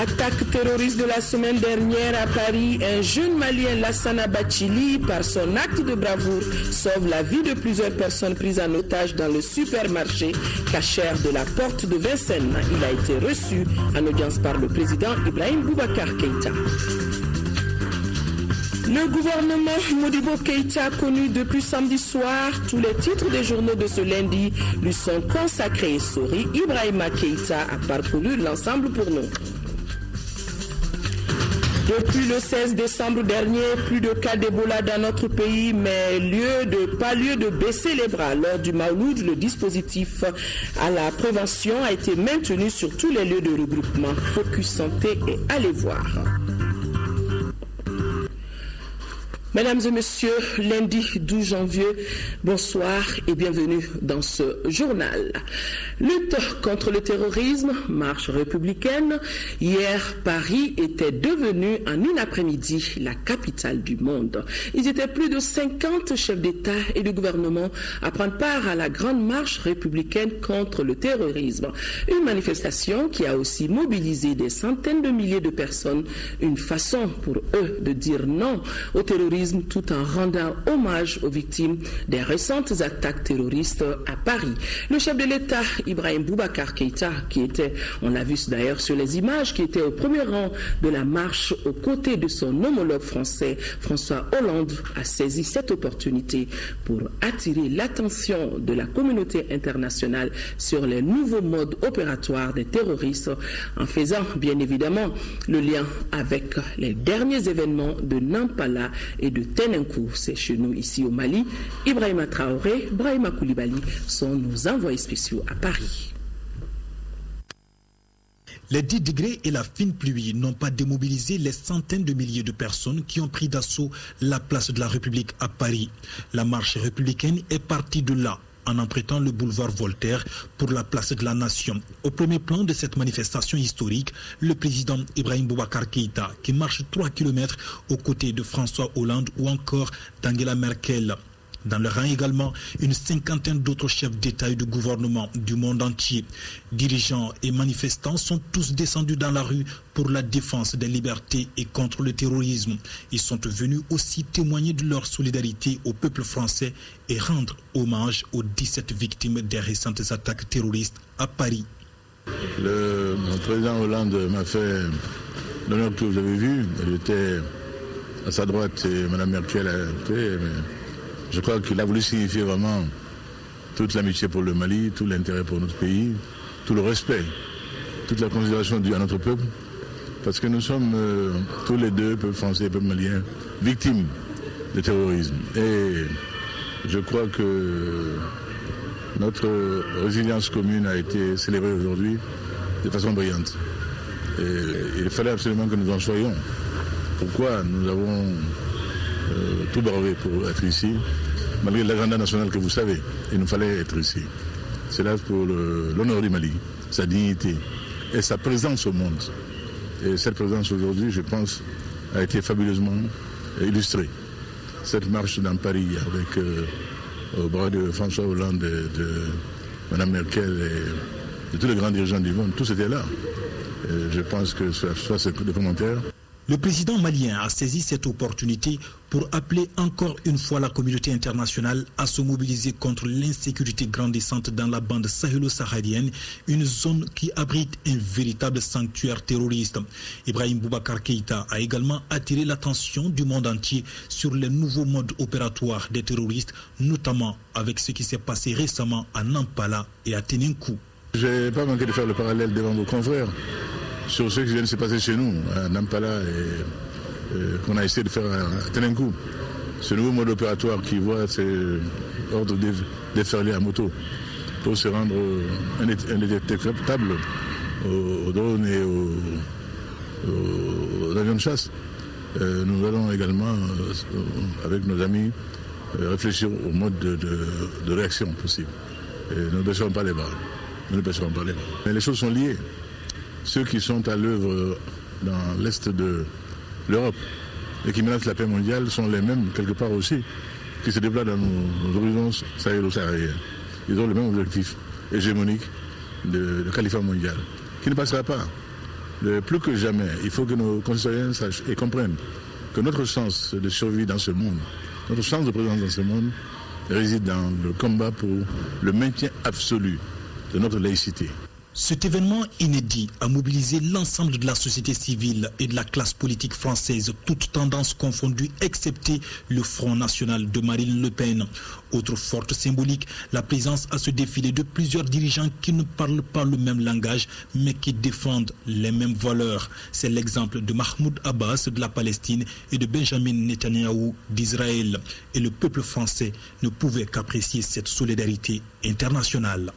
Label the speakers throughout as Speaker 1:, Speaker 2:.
Speaker 1: Attaque terroriste de la semaine dernière à Paris, un jeune Malien, Lassana Bachili, par son acte de bravoure, sauve la vie de plusieurs personnes prises en otage dans le supermarché cachère de la porte de Vincennes. Il a été reçu en audience par le président Ibrahim Boubacar Keïta. Le gouvernement Modibo Keïta, connu depuis samedi soir, tous les titres des journaux de ce lundi lui sont consacrés. Sori Ibrahima Keïta a parcouru l'ensemble pour nous. Depuis le 16 décembre dernier, plus de cas d'Ebola dans notre pays, mais pas lieu de baisser les bras. Lors du Maouloud, le dispositif à la prévention a été maintenu sur tous les lieux de regroupement. Focus Santé et allez voir. Mesdames et messieurs, lundi 12 janvier, bonsoir et bienvenue dans ce journal. Lutte contre le terrorisme, marche républicaine. Hier, Paris était devenu en une après-midi la capitale du monde. Ils étaient plus de 50 chefs d'État et de gouvernement à prendre part à la grande marche républicaine contre le terrorisme. Une manifestation qui a aussi mobilisé des centaines de milliers de personnes. Une façon pour eux de dire non au terrorisme, tout en rendant hommage aux victimes des récentes attaques terroristes à Paris. Le chef de l'État, Ibrahim Boubacar Keïta, qui était, on l'a vu d'ailleurs sur les images, qui était au premier rang de la marche aux côtés de son homologue français, François Hollande, a saisi cette opportunité pour attirer l'attention de la communauté internationale sur les nouveaux modes opératoires des terroristes, en faisant bien évidemment le lien avec les derniers événements de Nampala et de Tenenkou. C'est chez nous ici au Mali. Ibrahima Traoré, Brahima Koulibaly sont nos envoyés spéciaux à Paris.
Speaker 2: Les 10 degrés et la fine pluie n'ont pas démobilisé les centaines de milliers de personnes qui ont pris d'assaut la place de la République à Paris. La marche républicaine est partie de là, en empruntant le boulevard Voltaire pour la place de la Nation. Au premier plan de cette manifestation historique, le président Ibrahim Boubacar Keïta, qui marche 3 km aux côtés de François Hollande ou encore d'Angela Merkel. Dans le rang également, une cinquantaine d'autres chefs d'État et de gouvernement du monde entier. Dirigeants et manifestants sont tous descendus dans la rue pour la défense des libertés et contre le terrorisme. Ils sont venus aussi témoigner de leur solidarité au peuple français et rendre hommage aux 17 victimes des récentes attaques terroristes à Paris.
Speaker 3: Le président Hollande m'a fait l'honneur que vous avez vu. Il était à sa droite et Mme Merkel à côté. Je crois qu'il a voulu signifier vraiment toute l'amitié pour le Mali, tout l'intérêt pour notre pays, tout le respect, toute la considération due à notre peuple, parce que nous sommes tous les deux, peuple français et peuple malien, victimes de terrorisme. Et je crois que notre résilience commune a été célébrée aujourd'hui de façon brillante. Et il fallait absolument que nous en soyons. Pourquoi nous avons tout bravé pour être ici, malgré l'agenda national que vous savez. Il nous fallait être ici. C'est là pour l'honneur du Mali, sa dignité et sa présence au monde. Et cette présence aujourd'hui, je pense, a été fabuleusement illustrée. Cette marche dans Paris avec au bras de François Hollande, de Mme Merkel et de tous les grands dirigeants du monde, tous étaient là. Et je pense que soit ces commentaires.
Speaker 2: Le président malien a saisi cette opportunité pour appeler encore une fois la communauté internationale à se mobiliser contre l'insécurité grandissante dans la bande sahélo-saharienne, une zone qui abrite un véritable sanctuaire terroriste. Ibrahim Boubacar Keïta a également attiré l'attention du monde entier sur les nouveaux modes opératoires des terroristes, notamment avec ce qui s'est passé récemment à Nampala et à Tenenkou.
Speaker 3: Je n'ai pas manqué de faire le parallèle devant vos confrères sur ce qui vient de se passer chez nous, à Nampala, et qu'on a essayé de faire à Tenenkou. Ce nouveau mode opératoire qui voit ces ordres déferler à moto pour se rendre indétectable aux drones et aux avions de chasse. Nous allons également, avec nos amis, réfléchir au mode de réaction possible. Et nous ne baisserons pas les bras. Mais les choses sont liées. Ceux qui sont à l'œuvre dans l'est de l'Europe et qui menacent la paix mondiale sont les mêmes, quelque part aussi, qui se déplacent dans nos horizons sahélo-sahariens. Ils ont le même objectif hégémonique de califat mondial, qui ne passera pas Plus que jamais, il faut que nos concitoyens sachent et comprennent que notre chance de survie dans ce monde, notre chance de présence dans ce monde réside dans le combat pour le maintien absolu de notre laïcité.
Speaker 2: Cet événement inédit a mobilisé l'ensemble de la société civile et de la classe politique française, toutes tendances confondues, excepté le Front National de Marine Le Pen. Autre forte symbolique, la présence à ce défilé de plusieurs dirigeants qui ne parlent pas le même langage, mais qui défendent les mêmes valeurs. C'est l'exemple de Mahmoud Abbas de la Palestine et de Benjamin Netanyahou d'Israël. Et le peuple français ne pouvait qu'apprécier cette solidarité internationale.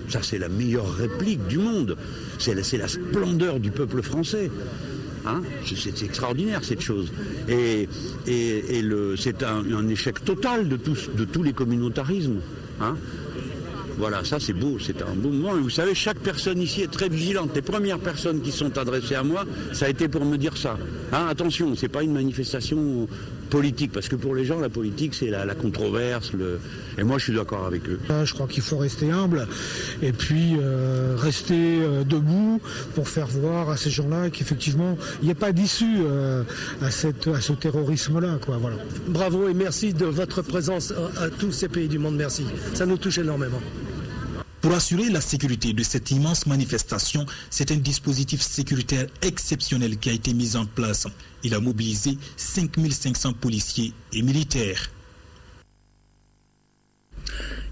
Speaker 4: Ça, c'est la meilleure réplique du monde. C'est la splendeur du peuple français. Hein, c'est extraordinaire, cette chose. Et c'est un échec total de tous les communautarismes. Hein. Voilà, ça c'est beau, c'est un beau moment. Et vous savez, chaque personne ici est très vigilante. Les premières personnes qui sont adressées à moi, ça a été pour me dire ça. Hein, attention, c'est pas une manifestation politique, parce que pour les gens, la politique, c'est la controverse. Et moi, je suis d'accord avec eux.
Speaker 5: Je crois qu'il faut rester humble et puis rester debout pour faire voir à ces gens-là qu'effectivement, il n'y a pas d'issue à ce terrorisme-là, quoi. Voilà.
Speaker 6: Bravo et merci de votre présence à tous ces pays du monde. Merci. Ça nous touche énormément.
Speaker 2: Pour assurer la sécurité de cette immense manifestation, c'est un dispositif sécuritaire exceptionnel qui a été mis en place. Il a mobilisé 5500 policiers et militaires.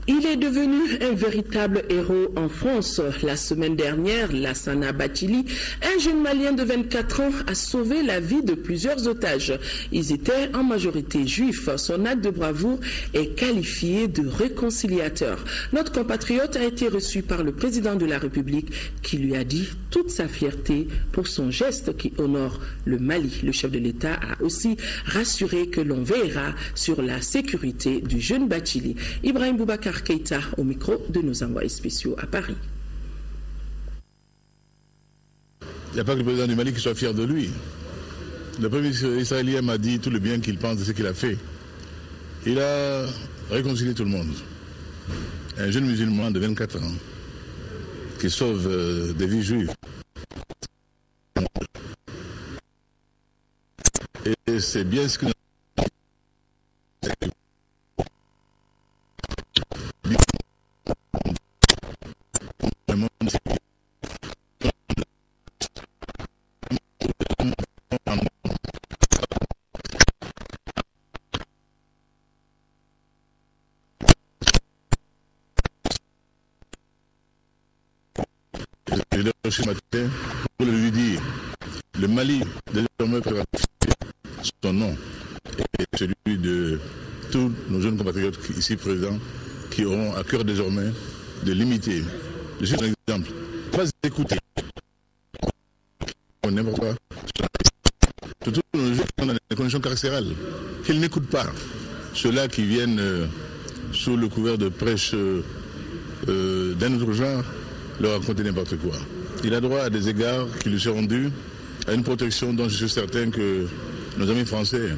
Speaker 1: Il est devenu un véritable héros en France. La semaine dernière, Lassana Bathily, un jeune Malien de 24 ans, a sauvé la vie de plusieurs otages. Ils étaient en majorité juifs. Son acte de bravoure est qualifié de réconciliateur. Notre compatriote a été reçu par le président de la République qui lui a dit toute sa fierté pour son geste qui honore le Mali. Le chef de l'État a aussi rassuré que l'on veillera sur la sécurité du jeune Bathily. Ibrahim Boubacar Keïta au micro de nos envoyés spéciaux à Paris.
Speaker 3: Il n'y a pas que le président du Mali qui soit fier de lui. Le premier ministre israélien m'a dit tout le bien qu'il pense de ce qu'il a fait. Il a réconcilié tout le monde. Un jeune musulman de 24 ans qui sauve des vies juives. Et c'est bien ce que ce matin pour lui dire le Mali désormais peut ratifier son nom et celui de tous nos jeunes compatriotes ici présents qui auront à cœur désormais de limiter. Je suis un exemple. Pas écouter n'importe quoi. Surtout nos jeunes qui sont dans des conditions carcérales. Qu'ils n'écoutent pas ceux-là qui viennent sous le couvert de prêche d'un autre genre leur raconter n'importe quoi. Il a droit à des égards qui lui seront dus, à une protection dont je suis certain que nos amis français,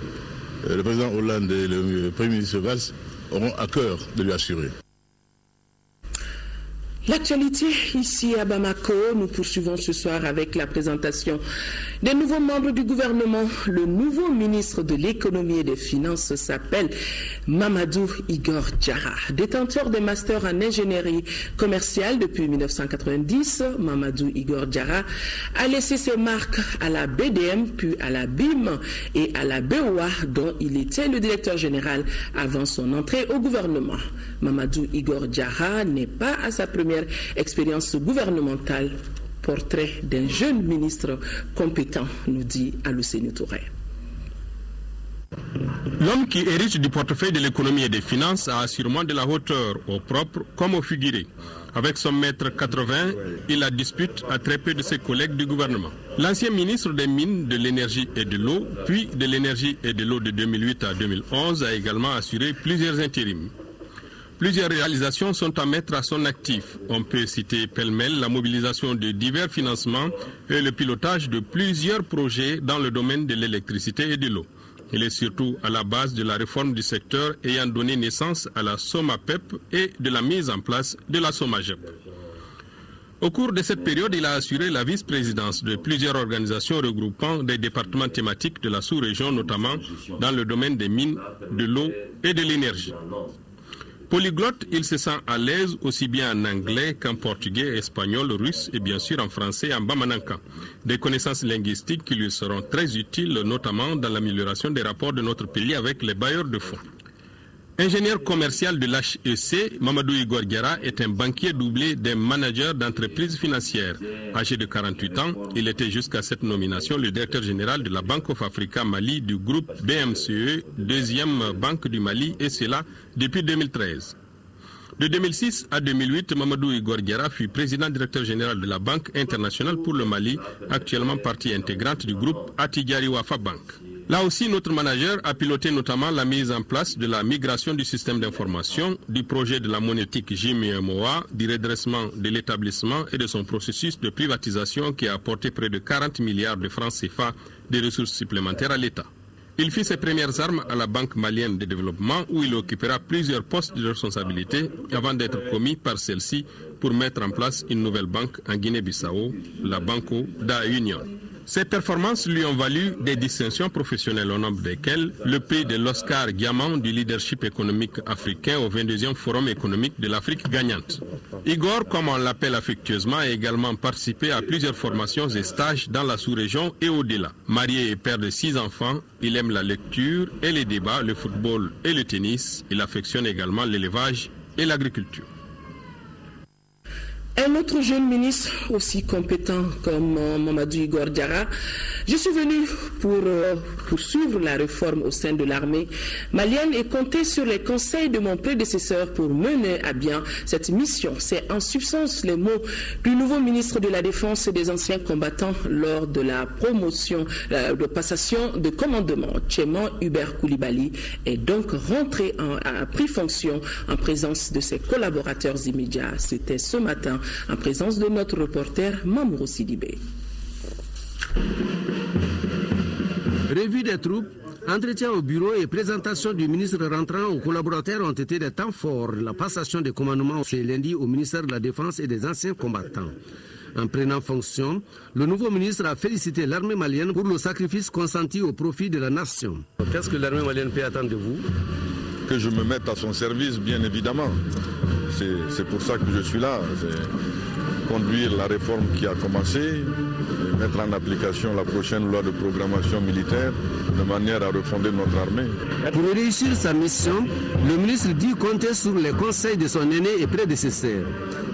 Speaker 3: le président Hollande et le premier ministre Valls, auront à cœur de lui assurer.
Speaker 1: L'actualité ici à Bamako, nous poursuivons ce soir avec la présentation des nouveaux membres du gouvernement. Le nouveau ministre de l'économie et des finances s'appelle Mamadou Igor Diarra. Détenteur des masters en ingénierie commerciale depuis 1990, Mamadou Igor Diarra a laissé ses marques à la BDM, puis à la BIM et à la BOA, dont il était le directeur général avant son entrée au gouvernement. Mamadou Igor Diarra n'est pas à sa première expérience gouvernementale. Portrait d'un jeune ministre compétent, nous dit Alousseni Touré.
Speaker 7: L'homme qui hérite du portefeuille de l'économie et des finances a sûrement de la hauteur, au propre comme au figuré. Avec son mètre 80, il la dispute à très peu de ses collègues du gouvernement. L'ancien ministre des Mines, de l'Énergie et de l'Eau, puis de l'Énergie et de l'Eau de 2008 à 2011, a également assuré plusieurs intérims. Plusieurs réalisations sont à mettre à son actif. On peut citer pêle-mêle la mobilisation de divers financements et le pilotage de plusieurs projets dans le domaine de l'électricité et de l'eau. Il est surtout à la base de la réforme du secteur ayant donné naissance à la SOMAPEP et de la mise en place de la SOMAGEP. Au cours de cette période, il a assuré la vice-présidence de plusieurs organisations regroupant des départements thématiques de la sous-région, notamment dans le domaine des mines, de l'eau et de l'énergie. Polyglotte, il se sent à l'aise aussi bien en anglais qu'en portugais, espagnol, russe et bien sûr en français et en bamanankan. Des connaissances linguistiques qui lui seront très utiles, notamment dans l'amélioration des rapports de notre pays avec les bailleurs de fonds. Ingénieur commercial de l'HEC, Mamadou Igor Diarra est un banquier doublé d'un manager d'entreprise financière. Âgé de 48 ans, il était jusqu'à cette nomination le directeur général de la Bank of Africa Mali du groupe BMCE, deuxième banque du Mali, et cela depuis 2013. De 2006 à 2008, Mamadou Igor Diarra fut président directeur général de la Banque internationale pour le Mali, actuellement partie intégrante du groupe Attijari Wafa Bank. Là aussi, notre manager a piloté notamment la mise en place de la migration du système d'information, du projet de la monétique JMIMOA, du redressement de l'établissement et de son processus de privatisation qui a apporté près de 40 milliards de francs CFA de ressources supplémentaires à l'État. Il fit ses premières armes à la Banque malienne de développement où il occupera plusieurs postes de responsabilité avant d'être commis par celle-ci pour mettre en place une nouvelle banque en Guinée-Bissau, la Banco da Union. Ces performances lui ont valu des distinctions professionnelles au nombre desquelles le prix de l'Oscar Diamant du leadership économique africain au 22e Forum économique de l'Afrique gagnante. Igor, comme on l'appelle affectueusement, a également participé à plusieurs formations et stages dans la sous-région et au-delà. Marié et père de 6 enfants, il aime la lecture et les débats, le football et le tennis. Il affectionne également l'élevage et l'agriculture.
Speaker 1: Un autre jeune ministre aussi compétent comme Mamadou Igor Diarra, je suis venu pour poursuivre la réforme au sein de l'armée malienne et compter sur les conseils de mon prédécesseur pour mener à bien cette mission. C'est en substance les mots du nouveau ministre de la Défense et des anciens combattants lors de la promotion de passation de commandement. Tchéman Hubert Koulibaly est donc rentré a pris fonction en présence de ses collaborateurs immédiats. C'était ce matin en présence de notre reporter Mamourou Sidibé.
Speaker 8: Revue des troupes, entretien au bureau et présentation du ministre rentrant aux collaborateurs ont été des temps forts. La passation de commandement ce lundi au ministère de la Défense et des anciens combattants. En prenant fonction, le nouveau ministre a félicité l'armée malienne pour le sacrifice consenti au profit de la nation. Qu'est-ce que l'armée malienne peut attendre de vous?
Speaker 3: Que je me mette à son service, bien évidemment. C'est pour ça que je suis là. Conduire la réforme qui a commencé, et mettre en application la prochaine loi de programmation militaire de manière à refonder notre armée.
Speaker 8: Pour réussir sa mission, le ministre dit compter sur les conseils de son aîné et prédécesseur.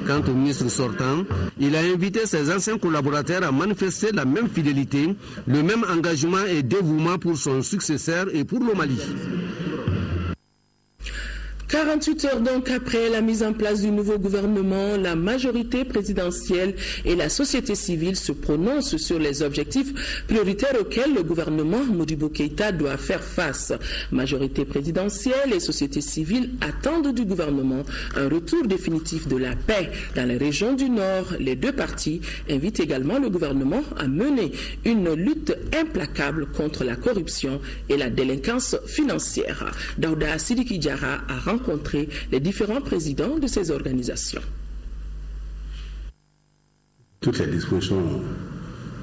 Speaker 8: Quant au ministre sortant, il a invité ses anciens collaborateurs à manifester la même fidélité, le même engagement et dévouement pour son successeur et pour le Mali.
Speaker 1: 48 heures donc après la mise en place du nouveau gouvernement, la majorité présidentielle et la société civile se prononcent sur les objectifs prioritaires auxquels le gouvernement Modibo Keïta doit faire face. Majorité présidentielle et société civile attendent du gouvernement un retour définitif de la paix dans les régions du Nord. Les deux partis invitent également le gouvernement à mener une lutte implacable contre la corruption et la délinquance financière. Daouda Sidiki Diarra a rencontrer les différents présidents de ces organisations.
Speaker 9: Toutes les dispositions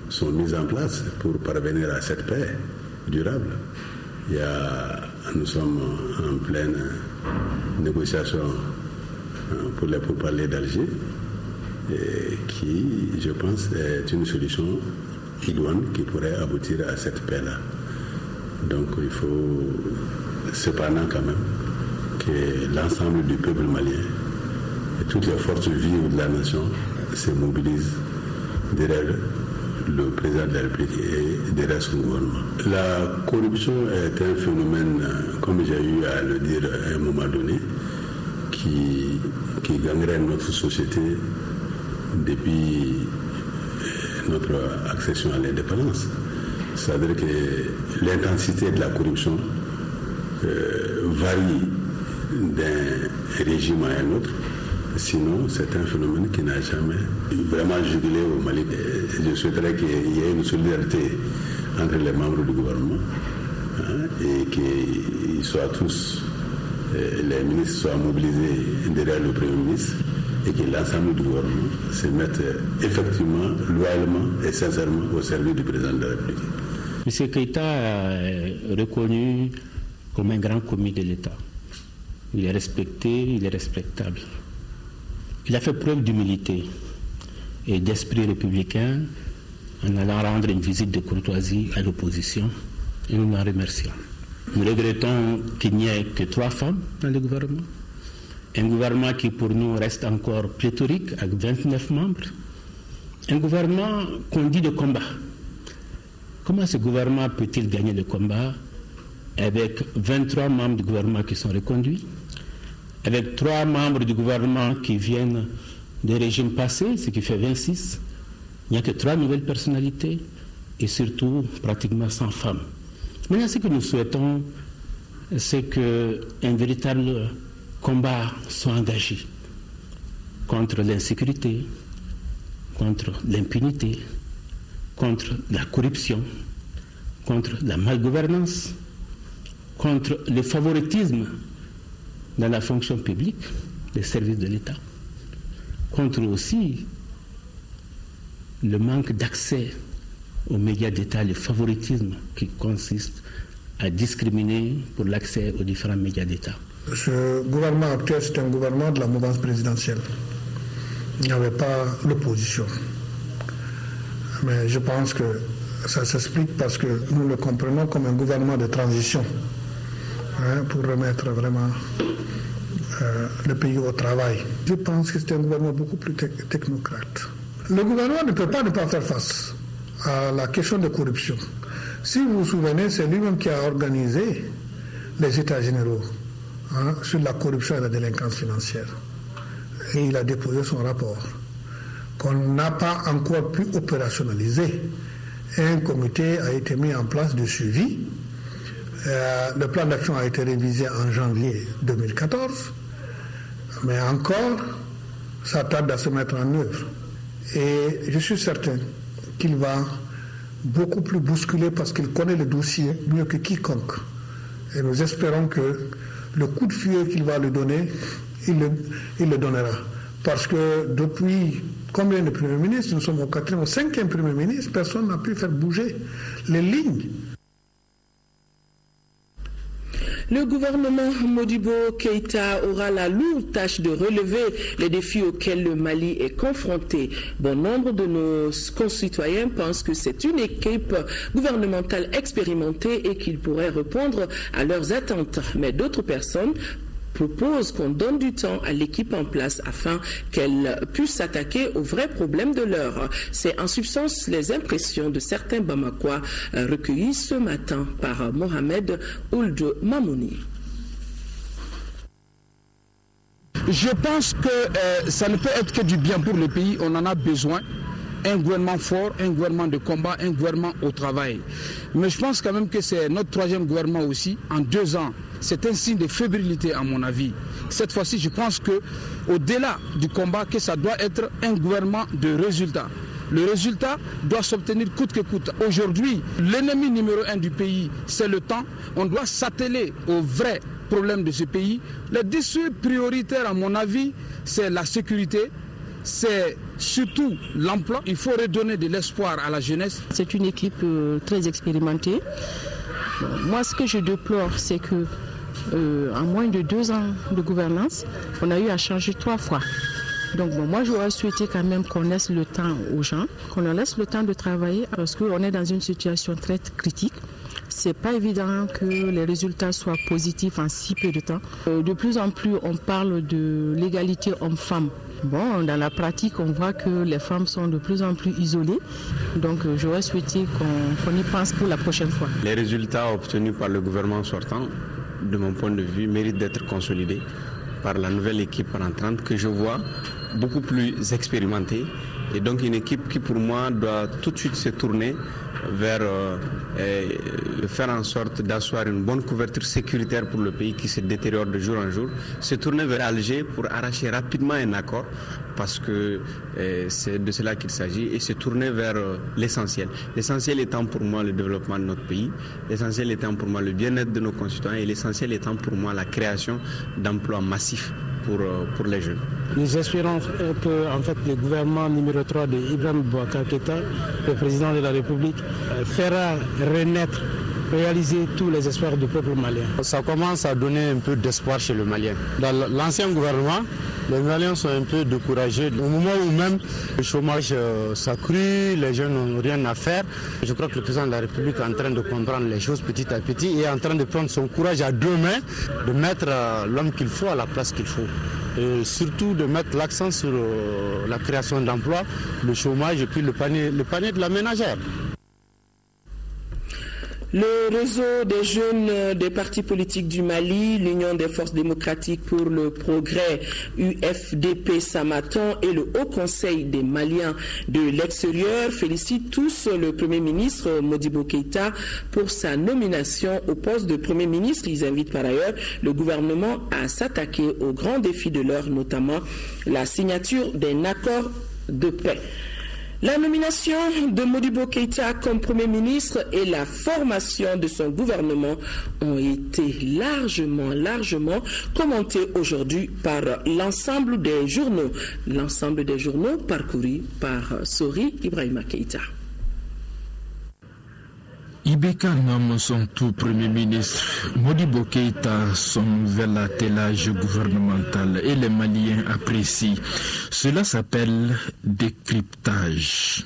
Speaker 9: sont mises en place pour parvenir à cette paix durable. Nous sommes en pleine négociation pour les pourparlers d'Alger, qui, je pense, est une solution idoine qui pourrait aboutir à cette paix-là. Donc il faut cependant quand même que l'ensemble du peuple malien et toutes les forces vives de la nation se mobilisent derrière le président de la République et derrière son gouvernement. La corruption est un phénomène, comme j'ai eu à le dire à un moment donné, qui gangrène notre société depuis notre accession à l'indépendance. C'est-à-dire que l'intensité de la corruption varie d'un régime à un autre. Sinon, c'est un phénomène qui n'a jamais vraiment jugulé au Mali. Je souhaiterais qu'il y ait une solidarité entre les membres du gouvernement et qu'ils soient tous les ministres soient mobilisés derrière le Premier ministre et que l'ensemble du gouvernement se mette effectivement, loyalement et sincèrement au service du président de la République.
Speaker 10: M. Keïta est reconnu comme un grand commis de l'État. Il est respecté, il est respectable. Il a fait preuve d'humilité et d'esprit républicain en allant rendre une visite de courtoisie à l'opposition et nous l'en remercions. Nous regrettons qu'il n'y ait que 3 femmes dans le gouvernement. Un gouvernement qui pour nous reste encore pléthorique avec 29 membres. Un gouvernement qu'on dit de combat. Comment ce gouvernement peut-il gagner le combat avec 23 membres du gouvernement qui sont reconduits, avec 3 membres du gouvernement qui viennent des régimes passés, ce qui fait 26. Il n'y a que 3 nouvelles personnalités et surtout pratiquement 100 femmes. Maintenant, ce que nous souhaitons, c'est qu'un véritable combat soit engagé contre l'insécurité, contre l'impunité, contre la corruption, contre la malgouvernance, contre le favoritisme dans la fonction publique, les services de l'État, contre aussi le manque d'accès aux médias d'État, le favoritisme qui consiste à discriminer pour l'accès aux différents médias d'État.
Speaker 5: Ce gouvernement actuel, c'est un gouvernement de la mouvance présidentielle. Il n'y avait pas l'opposition. Mais je pense que ça s'explique parce que nous le comprenons comme un gouvernement de transition, pour remettre vraiment le pays au travail. Je pense que c'est un gouvernement beaucoup plus technocrate. Le gouvernement ne peut pas ne pas faire face à la question de corruption. Si vous vous souvenez, c'est lui-même qui a organisé les États généraux sur la corruption et la délinquance financière. Et il a déposé son rapport qu'on n'a pas encore pu opérationnaliser. Un comité a été mis en place de suivi. Le plan d'action a été révisé en janvier 2014, mais encore, ça tarde à se mettre en œuvre. Et je suis certain qu'il va beaucoup plus bousculer parce qu'il connaît le dossier mieux que quiconque. Et nous espérons que le coup de fouet qu'il va lui donner, il le donnera. Parce que depuis combien de premiers ministres, nous sommes au 4e, au 5e premier ministre, personne n'a pu faire bouger les lignes.
Speaker 1: Le gouvernement Modibo Keïta aura la lourde tâche de relever les défis auxquels le Mali est confronté. Bon nombre de nos concitoyens pensent que c'est une équipe gouvernementale expérimentée et qu'il pourrait répondre à leurs attentes. Mais d'autres personnes propose qu'on donne du temps à l'équipe en place afin qu'elle puisse s'attaquer aux vrais problèmes de l'heure. C'est en substance les impressions de certains Bamakois recueillies ce matin par Mohamed Ould Mamouni.
Speaker 11: Je pense que ça ne peut être que du bien pour le pays, on en a besoin. Un gouvernement fort, un gouvernement de combat, un gouvernement au travail. Mais je pense quand même que c'est notre 3e gouvernement aussi, en 2 ans. C'est un signe de fébrilité à mon avis. Cette fois-ci, je pense qu'au-delà du combat, que ça doit être un gouvernement de résultats. Le résultat doit s'obtenir coûte que coûte. Aujourd'hui, l'ennemi numéro 1 du pays, c'est le temps. On doit s'atteler aux vrais problèmes de ce pays. Les défis prioritaires, à mon avis, c'est la sécurité, c'est surtout l'emploi. Il faut redonner de l'espoir à la jeunesse.
Speaker 12: C'est une équipe très expérimentée. Moi, ce que je déplore, c'est que en moins de 2 ans de gouvernance, on a eu à changer 3 fois. Donc moi, j'aurais souhaité quand même qu'on laisse le temps aux gens, qu'on leur laisse le temps de travailler parce qu'on est dans une situation très critique. C'est pas évident que les résultats soient positifs en si peu de temps. De plus en plus, on parle de l'égalité homme-femme. Bon, dans la pratique, on voit que les femmes sont de plus en plus isolées. Donc, j'aurais souhaité qu'on y pense pour la prochaine fois.
Speaker 13: Les résultats obtenus par le gouvernement sortant, de mon point de vue, méritent d'être consolidés par la nouvelle équipe rentrante que je vois beaucoup plus expérimentée Et donc une équipe qui pour moi doit tout de suite se tourner vers faire en sorte d'asseoir une bonne couverture sécuritaire pour le pays qui se détériore de jour en jour, se tourner vers Alger pour arracher rapidement un accord, parce que c'est de cela qu'il s'agit, et se tourner vers l'essentiel. L'essentiel étant pour moi le développement de notre pays, l'essentiel étant pour moi le bien-être de nos concitoyens, et l'essentiel étant pour moi la création d'emplois massifs pour les jeunes.
Speaker 10: Nous espérons que en fait, le gouvernement numéro 3 de Ibrahim Boubacar Keïta, le président de la République, fera renaître, réaliser tous les espoirs du peuple malien.
Speaker 14: Ça commence à donner un peu d'espoir chez le Malien. Dans l'ancien gouvernement, les Maliens sont un peu découragés. Au moment où même le chômage s'accrue, les jeunes n'ont rien à faire. Je crois que le président de la République est en train de comprendre les choses petit à petit et est en train de prendre son courage à deux mains, de mettre l'homme qu'il faut à la place qu'il faut. Et surtout de mettre l'accent sur la création d'emplois, le chômage et puis le panier de la ménagère.
Speaker 1: Le réseau des jeunes des partis politiques du Mali, l'Union des forces démocratiques pour le progrès, UFDP Samatan, et le Haut Conseil des Maliens de l'extérieur félicitent tous le Premier ministre Modibo Keïta pour sa nomination au poste de Premier ministre. Ils invitent par ailleurs le gouvernement à s'attaquer aux grands défis de l'heure, notamment la signature d'un accord de paix. La nomination de Modibo Keïta comme Premier ministre et la formation de son gouvernement ont été largement commentées aujourd'hui par l'ensemble des journaux. L'ensemble des journaux parcourus par Sori Ibrahima Keïta.
Speaker 15: Ibeka nomme son tout Premier ministre, Modibo Keïta son vers l'attelage gouvernemental et les Maliens apprécient. Cela s'appelle décryptage.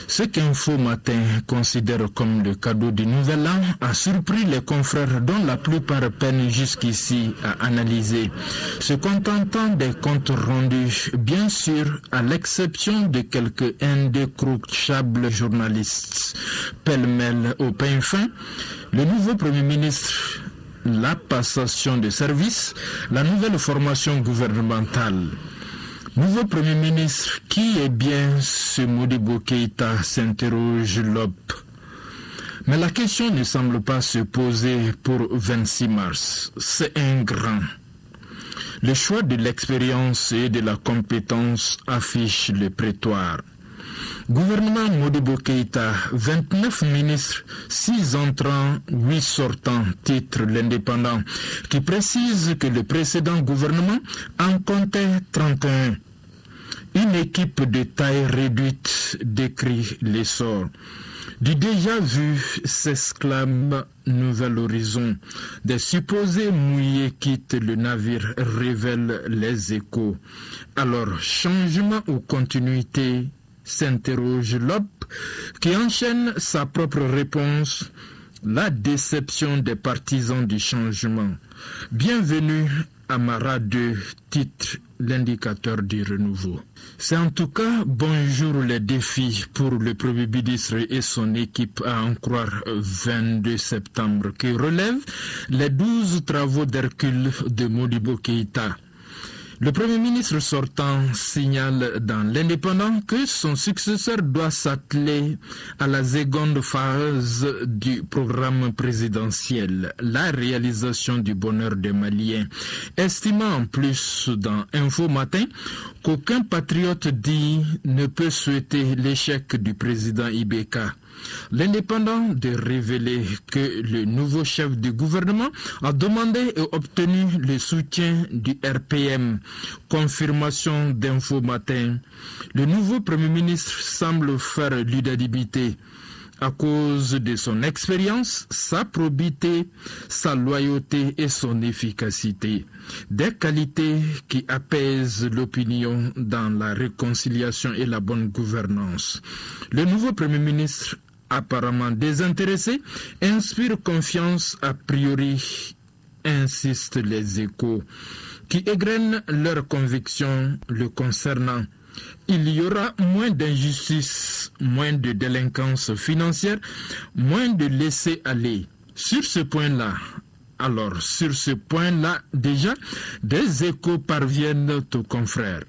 Speaker 15: Ce qu'Info Matin considère comme le cadeau du Nouvel An a surpris les confrères dont la plupart peinent jusqu'ici à analyser, se contentant des comptes rendus, bien sûr, à l'exception de quelques indécrochables journalistes. Pêle-mêle au pain fin, le nouveau Premier ministre, la passation de service, la nouvelle formation gouvernementale. Nouveau Premier ministre, qui est bien ce Modibo Keïta, s'interroge l'OP. Mais la question ne semble pas se poser pour 26 mars. C'est un grand. Le choix de l'expérience et de la compétence affiche le prétoire. Gouvernement Modibo Keïta, 29 ministres, 6 entrants, 8 sortants, titre l'Indépendant, qui précise que le précédent gouvernement en comptait 31. Une équipe de taille réduite décrit l'essor. Du déjà vu s'exclame Nouvel Horizon. Des supposés mouillés quittent le navire, révèlent les échos. Alors, changement ou continuité, s'interroge l'OP, qui enchaîne sa propre réponse, la déception des partisans du changement. Bienvenue à Mara 2, titre l'indicateur du renouveau. C'est en tout cas bonjour les défis pour le Premier ministre et son équipe, à en croire 22 septembre, qui relève les 12 travaux d'Hercule de Modibo Keïta. Le Premier ministre sortant signale dans l'Indépendant que son successeur doit s'atteler à la seconde phase du programme présidentiel, la réalisation du bonheur des Maliens, estimant en plus dans Info Matin qu'aucun patriote dit ne peut souhaiter l'échec du président Ibeka. L'Indépendant de révéler que le nouveau chef du gouvernement a demandé et obtenu le soutien du RPM. Confirmation d'Info Matin. Le nouveau Premier ministre semble faire l'unanimité à cause de son expérience, sa probité, sa loyauté et son efficacité. Des qualités qui apaisent l'opinion dans la réconciliation et la bonne gouvernance. Le nouveau Premier ministre, apparemment désintéressé, inspire confiance a priori, insistent les échos, qui égrènent leurs convictions le concernant. Il y aura moins d'injustice, moins de délinquance financière, moins de laisser-aller. Sur ce point-là, déjà, des échos parviennent aux confrères.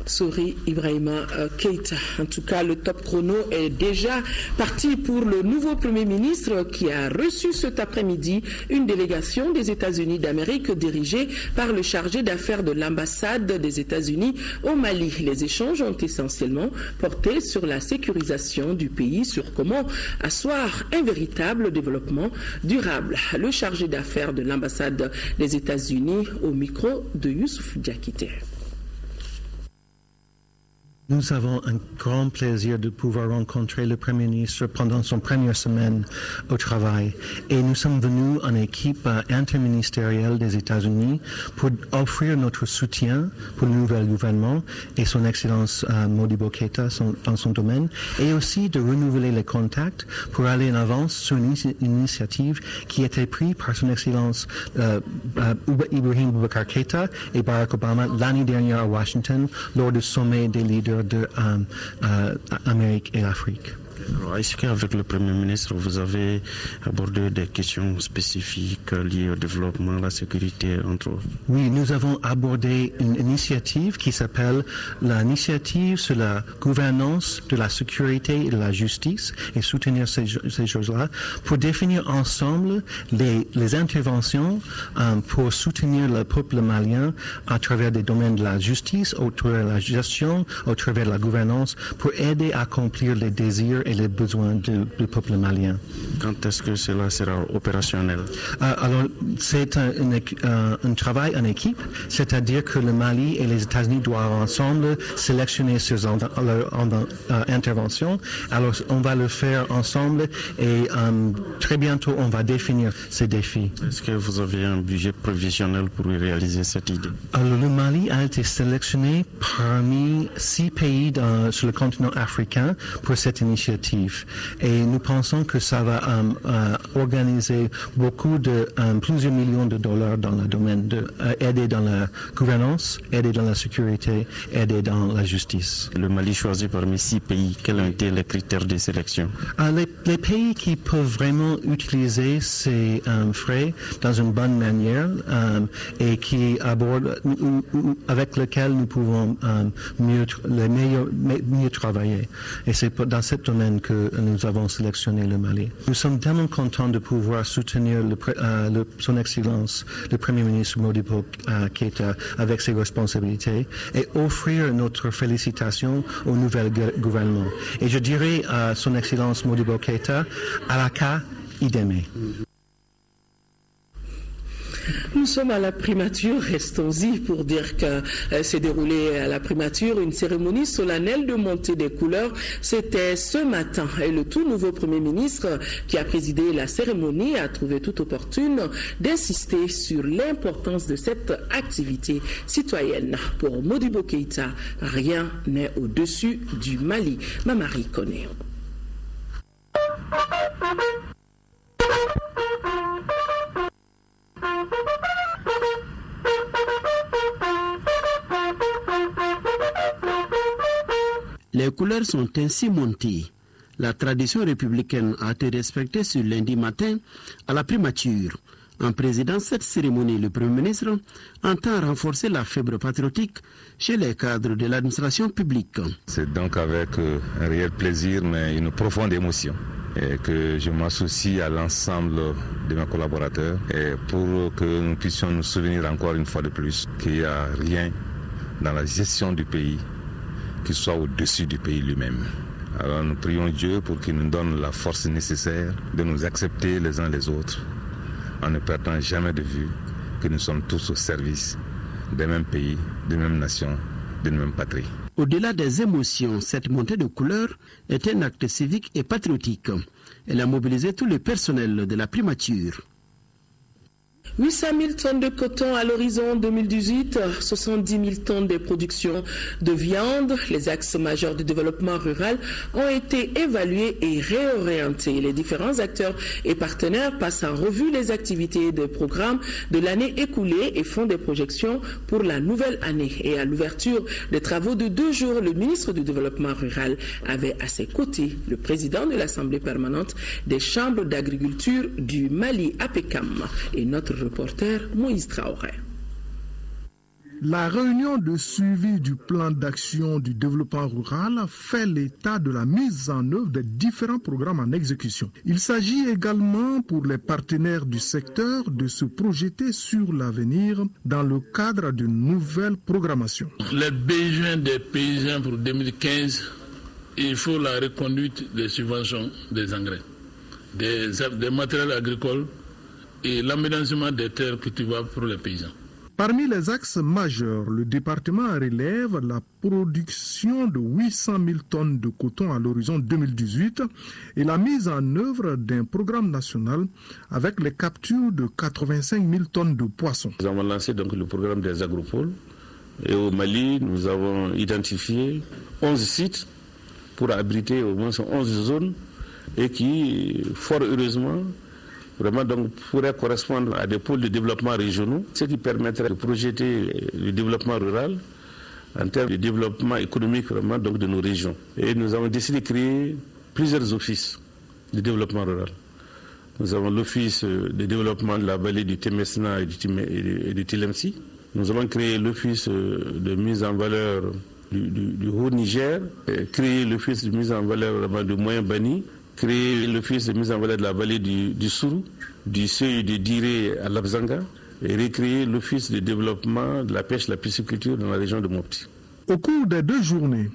Speaker 1: Sori Ibrahima Keïta. En tout cas, le top chrono est déjà parti pour le nouveau Premier ministre qui a reçu cet après-midi une délégation des États-Unis d'Amérique dirigée par le chargé d'affaires de l'ambassade des États-Unis au Mali. Les échanges ont essentiellement porté sur la sécurisation du pays, sur comment asseoir un véritable développement durable. Le chargé d'affaires de l'ambassade des États-Unis au micro de Youssouf Diakité.
Speaker 16: Nous avons un grand plaisir de pouvoir rencontrer le Premier ministre pendant son première semaine au travail. Et nous sommes venus en équipe interministérielle des États-Unis pour offrir notre soutien pour le nouvel gouvernement et son Excellence Modibo Keïta dans son domaine, et aussi de renouveler les contacts pour aller en avance sur une initiative qui a été prise par son Excellence Ibrahim Boubacar Keïta et Barack Obama l'année dernière à Washington lors du sommet des leaders de Amérique et Afrique.
Speaker 17: Alors, est-ce qu'avec le Premier ministre, vous avez abordé des questions spécifiques liées au développement, à la sécurité, entre autres?
Speaker 16: Oui, nous avons abordé une initiative qui s'appelle l'initiative sur la gouvernance de la sécurité et de la justice et soutenir ces choses-là pour définir ensemble les interventions pour soutenir le peuple malien à travers des domaines de la justice, au travers de la gestion, au travers de la gouvernance, pour aider à accomplir les désirs et les besoins du peuple malien.
Speaker 17: Quand est-ce que cela sera opérationnel?
Speaker 16: Alors, c'est un travail en équipe, c'est-à-dire que le Mali et les États-Unis doivent ensemble sélectionner leurs interventions. Alors, on va le faire ensemble et très bientôt, on va définir ces défis.
Speaker 17: Est-ce que vous avez un budget prévisionnel pour réaliser cette idée?
Speaker 16: Alors, le Mali a été sélectionné parmi 6 pays sur le continent africain pour cette initiative. Et nous pensons que ça va organiser plusieurs millions de dollars dans le domaine d'aider dans la gouvernance, aider dans la sécurité, aider dans la justice.
Speaker 17: Le Mali choisi parmi 6 pays, quels ont été les critères de sélection?
Speaker 16: Les pays qui peuvent vraiment utiliser ces frais dans une bonne manière et qui abordent, avec lesquels nous pouvons mieux travailler. Et c'est dans ce domaine que nous avons sélectionné le Mali. Nous sommes tellement contents de pouvoir soutenir son Excellence, le Premier ministre Modibo Keïta, avec ses responsabilités et offrir notre félicitation au nouvel gouvernement. Et je dirais à son Excellence Modibo Keïta, Alaka Ideme.
Speaker 1: Nous sommes à la primature, restons-y pour dire que s'est déroulée à la primature une cérémonie solennelle de montée des couleurs. C'était ce matin et le tout nouveau Premier ministre qui a présidé la cérémonie a trouvé tout opportune d'insister sur l'importance de cette activité citoyenne. Pour Modibo Keïta, rien n'est au-dessus du Mali. Mamari connaît.
Speaker 8: Les couleurs sont ainsi montées. La tradition républicaine a été respectée ce lundi matin à la primature. En présidant cette cérémonie, le Premier ministre entend renforcer la fibre patriotique chez les cadres de l'administration publique.
Speaker 18: C'est donc avec un réel plaisir, mais une profonde émotion, et que je m'associe à l'ensemble de mes collaborateurs et pour que nous puissions nous souvenir encore une fois de plus qu'il n'y a rien dans la gestion du pays qui soit au-dessus du pays lui-même. Alors nous prions Dieu pour qu'il nous donne la force nécessaire de nous accepter les uns les autres, en ne perdant jamais de vue que nous sommes tous au service des mêmes pays, des mêmes nations, d'une même patrie.
Speaker 8: Au-delà des émotions, cette montée de couleurs est un acte civique et patriotique. Elle a mobilisé tout le personnel de la primature.
Speaker 1: 800 000 tonnes de coton à l'horizon 2018, 70 000 tonnes de production de viande. Les axes majeurs du développement rural ont été évalués et réorientés. Les différents acteurs et partenaires passent en revue les activités de programme de l'année écoulée et font des projections pour la nouvelle année. Et à l'ouverture des travaux de 2 jours, le ministre du Développement rural avait à ses côtés le président de l'Assemblée permanente des chambres d'agriculture du Mali, APECAM, et notre reporter Moïse Traoré.
Speaker 5: La réunion de suivi du plan d'action du développement rural fait l'état de la mise en œuvre des différents programmes en exécution. Il s'agit également pour les partenaires du secteur de se projeter sur l'avenir dans le cadre d'une nouvelle programmation.
Speaker 19: Les besoins des paysans pour 2015, il faut la reconduite des subventions des engrais, des matériels agricoles et l'aménagement des terres cultivables pour les paysans.
Speaker 5: Parmi les axes majeurs, le département relève la production de 800 000 tonnes de coton à l'horizon 2018 et la mise en œuvre d'un programme national avec les captures de 85 000 tonnes de poissons.
Speaker 20: Nous avons lancé donc le programme des agropoles et au Mali, nous avons identifié 11 sites pour abriter au moins 11 zones et qui, fort heureusement, vraiment donc pourrait correspondre à des pôles de développement régionaux, ce qui permettrait de projeter le développement rural en termes de développement économique vraiment donc de nos régions. Et nous avons décidé de créer plusieurs offices de développement rural. Nous avons l'office de développement de la vallée du Temesna et du Tilemsi. Nous allons créer l'office de mise en valeur du Haut-Niger, créer l'office de mise en valeur vraiment du Moyen-Bani, créer l'office de mise en valeur de la vallée du Sourou, du seuil de Diré à Labzanga, et recréer l'office de développement de la pêche et la pisciculture dans la région de Mopti.
Speaker 5: Au cours des 2 journées,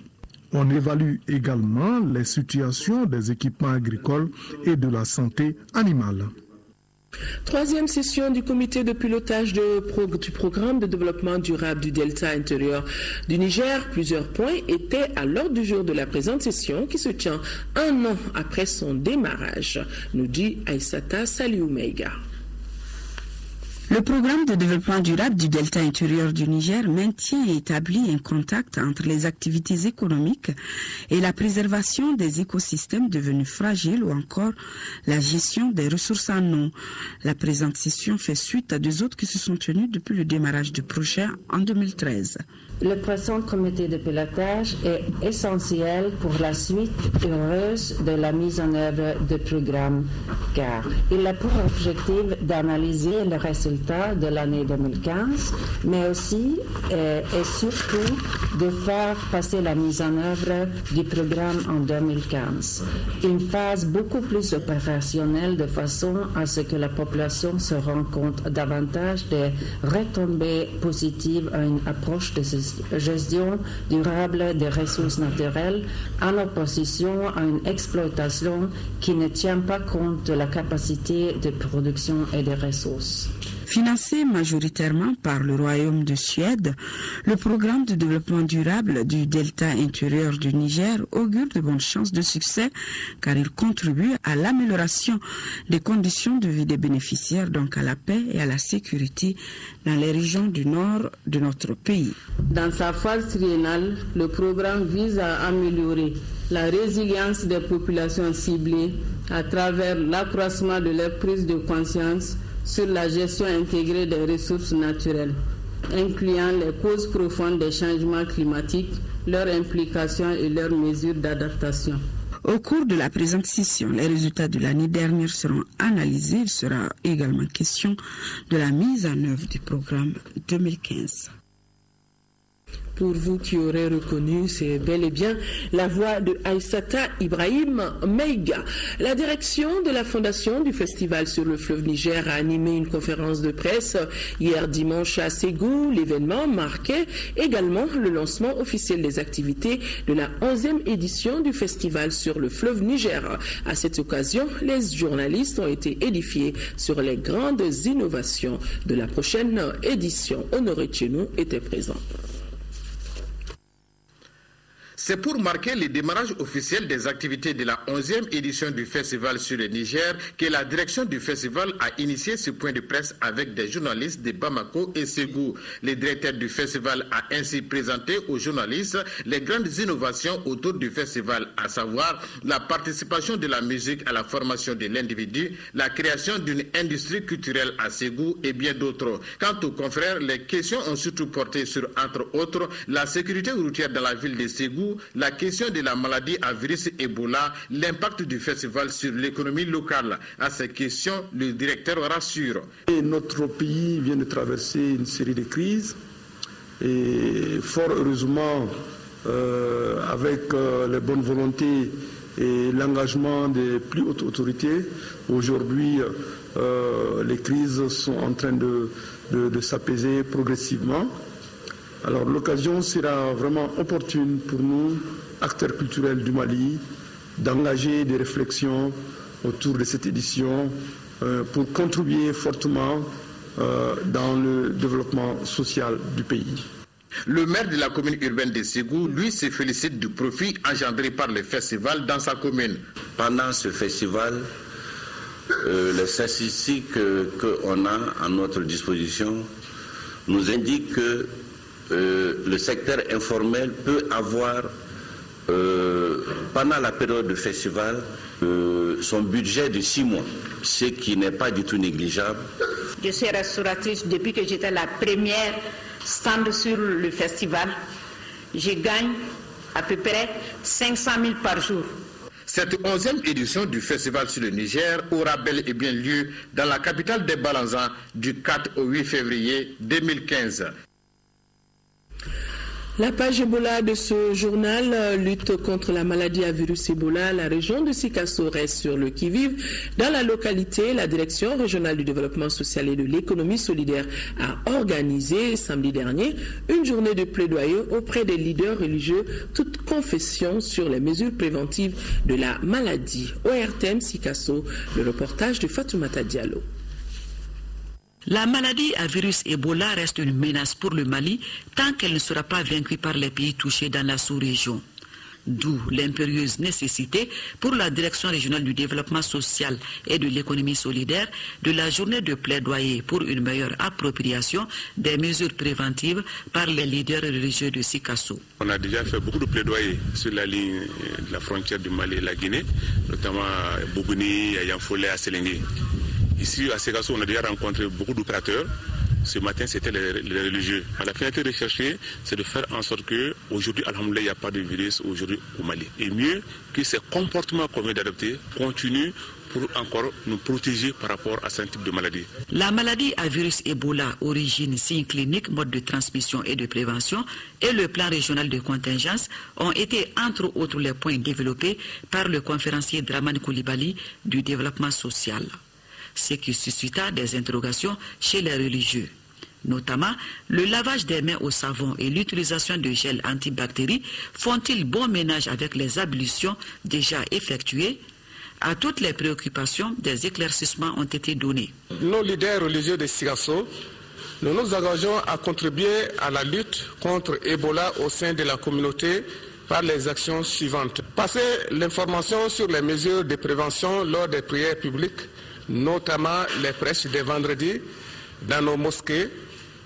Speaker 5: on évalue également les situations des équipements agricoles et de la santé animale.
Speaker 1: 3e session du comité de pilotage du programme de développement durable du Delta intérieur du Niger. Plusieurs points étaient à l'ordre du jour de la présente session qui se tient 1 an après son démarrage, nous dit Aïssata Saliou-Meiga.
Speaker 21: Le programme de développement durable du Delta intérieur du Niger maintient et établit un contact entre les activités économiques et la préservation des écosystèmes devenus fragiles ou encore la gestion des ressources en eau. La présente session fait suite à 2 autres qui se sont tenues depuis le démarrage du projet en 2013.
Speaker 22: Le présent comité de pilotage est essentiel pour la suite heureuse de la mise en œuvre du programme, car il a pour objectif d'analyser les résultats de l'année 2015, mais aussi et surtout de faire passer la mise en œuvre du programme en 2015. Une phase beaucoup plus opérationnelle de façon à ce que la population se rende compte davantage des retombées positives à une approche de gestion durable des ressources naturelles en opposition à une exploitation qui ne tient pas compte de la capacité de production et des ressources.
Speaker 21: Financé majoritairement par le Royaume de Suède, le programme de développement durable du Delta intérieur du Niger augure de bonnes chances de succès car il contribue à l'amélioration des conditions de vie des bénéficiaires, donc à la paix et à la sécurité dans les régions du nord de notre pays.
Speaker 23: Dans sa phase triennale, le programme vise à améliorer la résilience des populations ciblées à travers l'accroissement de leur prise de conscience sur la gestion intégrée des ressources naturelles, incluant les causes profondes des changements climatiques, leur implication et leurs mesures d'adaptation.
Speaker 21: Au cours de la présente session, les résultats de l'année dernière seront analysés. Il sera également question de la mise en œuvre du programme 2015.
Speaker 1: Pour vous qui aurez reconnu, c'est bel et bien la voix de Aïssata Ibrahim Meiga. La direction de la fondation du Festival sur le fleuve Niger a animé une conférence de presse hier dimanche à Ségou. L'événement marquait également le lancement officiel des activités de la 11e édition du Festival sur le fleuve Niger. À cette occasion, les journalistes ont été édifiés sur les grandes innovations de la prochaine édition. Honoré Tchenou était présent.
Speaker 24: C'est pour marquer le démarrage officiel des activités de la 11e édition du Festival sur le Niger que la direction du festival a initié ce point de presse avec des journalistes de Bamako et Ségou. Le directeur du festival a ainsi présenté aux journalistes les grandes innovations autour du festival, à savoir la participation de la musique à la formation de l'individu, la création d'une industrie culturelle à Ségou et bien d'autres. Quant aux confrères, les questions ont surtout porté sur, entre autres, la sécurité routière dans la ville de Ségou, la question de la maladie à virus Ebola, l'impact du festival sur l'économie locale. À ces questions, le directeur rassure.
Speaker 25: Et notre pays vient de traverser une série de crises
Speaker 2: Et fort heureusement, avec les bonnes volontés et l'engagement des plus hautes autorités, aujourd'hui, les crises sont en train de s'apaiser progressivement. Alors l'occasion sera vraiment opportune pour nous, acteurs culturels du Mali, d'engager des réflexions autour de cette édition pour contribuer fortement dans le développement social du pays.
Speaker 24: Le maire de la commune urbaine de Ségou, lui, se félicite du profit engendré par le festival dans sa commune.
Speaker 4: Pendant ce festival, les statistiques qu'on a à notre disposition nous indiquent que le secteur informel peut avoir, pendant la période du festival, son budget de 6 mois, ce qui n'est pas du tout négligeable.
Speaker 6: Je suis restauratrice depuis que j'étais la première stand sur le festival. Je gagne à peu près 500 000 par jour.
Speaker 24: Cette 11e édition du Festival sur le Niger aura bel et bien lieu dans la capitale des Balanzans du 4 au 8 février 2015.
Speaker 1: La page Ebola de ce journal, lutte contre la maladie à virus Ebola, la région de Sikasso reste sur le qui-vive. Dans la localité, la direction régionale du développement social et de l'économie solidaire a organisé samedi dernier une journée de plaidoyer auprès des leaders religieux, toutes confessions sur les mesures préventives de la maladie. ORTM Sikasso, le reportage de Fatoumata Diallo.
Speaker 7: La maladie à virus Ebola reste une menace pour le Mali tant qu'elle ne sera pas vaincue par les pays touchés dans la sous-région. D'où l'impérieuse nécessité pour la Direction régionale du développement social et de l'économie solidaire de la journée de plaidoyer pour une meilleure appropriation des mesures préventives par les leaders religieux de Sikasso.
Speaker 25: On a déjà fait beaucoup de plaidoyer sur la ligne de la frontière du Mali et la Guinée, notamment à Bougouni, à Yanfolé, à Séléngué. Ici, à Sikasso, on a déjà rencontré beaucoup d'opérateurs. Ce matin, c'était les religieux. La finalité recherchée, c'est de faire en sorte qu'aujourd'hui, alhamdoulilah, il n'y a pas de virus aujourd'hui au Mali. Et mieux que ces comportements qu'on vient d'adopter continuent pour encore nous protéger par rapport à ce type de maladie.
Speaker 7: La maladie à virus Ebola, origine, signe clinique, mode de transmission et de prévention, et le plan régional de contingence ont été entre autres les points développés par le conférencier Dramane Coulibaly du développement social. Ce qui suscita des interrogations chez les religieux. Notamment, le lavage des mains au savon et l'utilisation de gel antibactéries font-ils bon ménage avec les ablutions déjà effectuées? À toutes les préoccupations, des éclaircissements ont été donnés.
Speaker 2: Nos leaders religieux de Sikasso, nous nous engageons à contribuer à la lutte contre Ebola au sein de la communauté par les actions suivantes. Passer l'information sur les mesures de prévention lors des prières publiques, notamment les prêches des vendredis dans nos mosquées,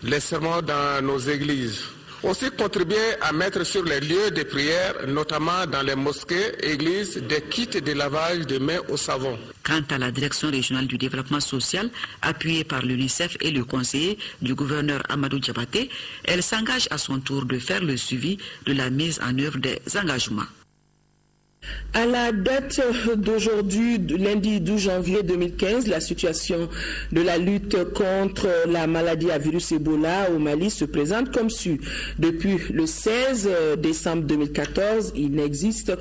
Speaker 2: les sermons dans nos églises. Aussi contribuer à mettre sur les lieux de prière, notamment dans les mosquées, églises, des kits de lavage de mains au savon.
Speaker 7: Quant à la Direction régionale du développement social, appuyée par l'UNICEF et le conseiller du gouverneur Amadou Diabaté, elle s'engage à son tour de faire le suivi de la mise en œuvre des engagements.
Speaker 1: À la date d'aujourd'hui, lundi 12 janvier 2015, la situation de la lutte contre la maladie à virus Ebola au Mali se présente comme suit. Depuis le 16 décembre 2014, il n'existe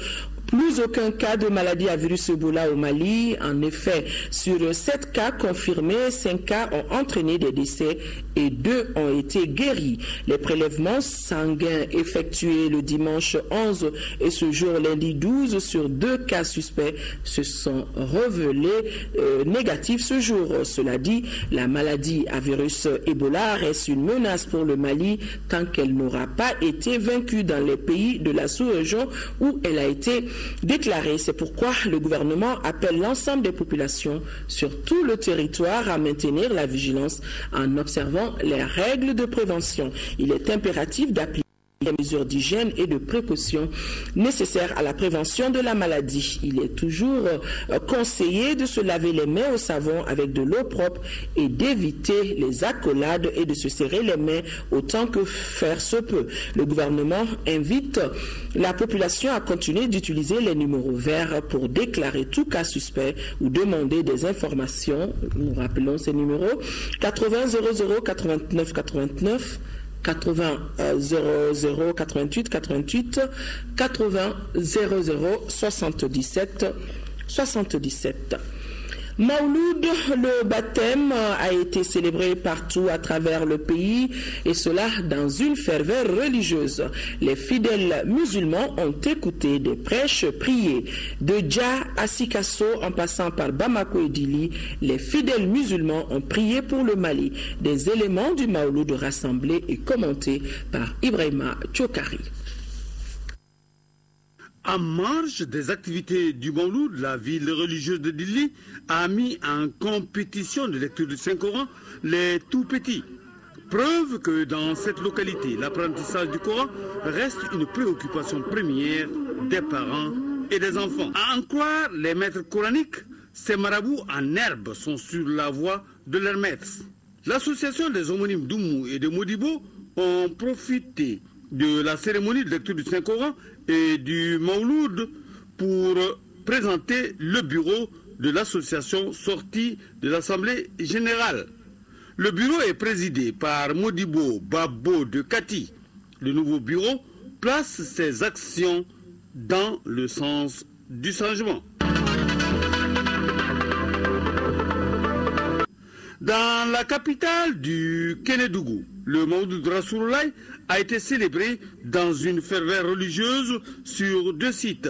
Speaker 1: plus aucun cas de maladie à virus Ebola au Mali. En effet, sur 7 cas confirmés, 5 cas ont entraîné des décès et 2 ont été guéris. Les prélèvements sanguins effectués le dimanche 11 et ce jour lundi 12 sur 2 cas suspects se sont révélés négatifs ce jour. Cela dit, la maladie à virus Ebola reste une menace pour le Mali tant qu'elle n'aura pas été vaincue dans les pays de la sous-région où elle a été déclarée. C'est pourquoi le gouvernement appelle l'ensemble des populations sur tout le territoire à maintenir la vigilance en observant les règles de prévention. Il est impératif d'appliquer les mesures d'hygiène et de précaution nécessaires à la prévention de la maladie. Il est toujours conseillé de se laver les mains au savon avec de l'eau propre et d'éviter les accolades et de se serrer les mains autant que faire se peut. Le gouvernement invite la population à continuer d'utiliser les numéros verts pour déclarer tout cas suspect ou demander des informations. Nous rappelons ces numéros 80 00 89 89 80 00 88 88 80 00 77 77. Maouloud, le baptême a été célébré partout à travers le pays et cela dans une ferveur religieuse. Les fidèles musulmans ont écouté des prêches priées. De Dja à Sikasso en passant par Bamako et Dili, les fidèles musulmans ont prié pour le Mali. Des éléments du Maouloud rassemblés et commentés par Ibrahima Tchokari.
Speaker 3: En marge des activités du Mouloud, la ville religieuse de Dili a mis en compétition de lecture du Saint-Coran les tout-petits. Preuve que dans cette localité, l'apprentissage du Coran reste une préoccupation première des parents et des enfants. À en croire les maîtres coraniques, ces marabouts en herbe sont sur la voie de leurs maîtres. L'association des homonymes d'Oumou et de Modibo ont profité de la cérémonie de lecture du Saint-Coran et du Mouloud pour présenter le bureau de l'association sortie de l'Assemblée générale. Le bureau est présidé par Modibo Babo de Kati. Le nouveau bureau place ses actions dans le sens du changement. Dans la capitale du Kénédougou, le Mouloud Rasouloulaye a été célébré dans une ferveur religieuse sur 2 sites.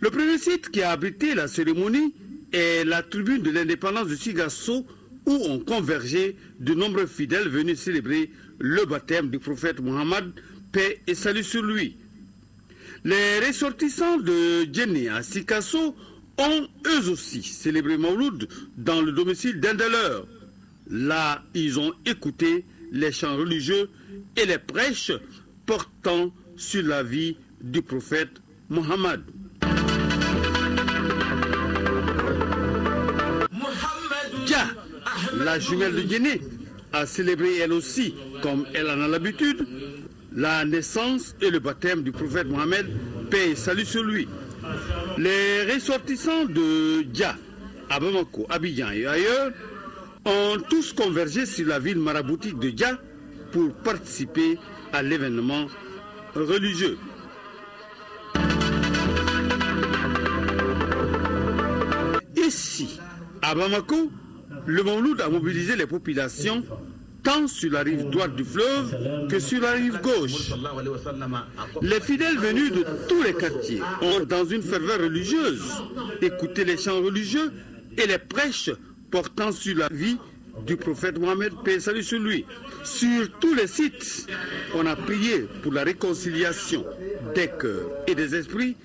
Speaker 3: Le premier site qui a abrité la cérémonie est la tribune de l'indépendance de Sigasso, où ont convergé de nombreux fidèles venus célébrer le baptême du prophète Mohammed, paix et salut sur lui. Les ressortissants de Djenné à Sikasso ont eux aussi célébré Mouloud dans le domicile d'un de leurs. Là, ils ont écouté les chants religieux et les prêches portant sur la vie du prophète Mohammed. Dja, la jumelle de Djenné, a célébré elle aussi, comme elle en a l'habitude, la naissance et le baptême du prophète Mohammed, paix et salut sur lui. Les ressortissants de Dja, à Bamako, Abidjan et ailleurs, ont tous convergé sur la ville maraboutique de Dja pour participer à l'événement religieux. Ici, à Bamako, le Mouloud a mobilisé les populations tant sur la rive droite du fleuve que sur la rive gauche. Les fidèles venus de tous les quartiers ont, dans une ferveur religieuse, écouté les chants religieux et les prêches portant sur la vie du prophète Mohammed, paix et salut sur lui. Sur tous les sites, on a prié pour la réconciliation des cœurs et des esprits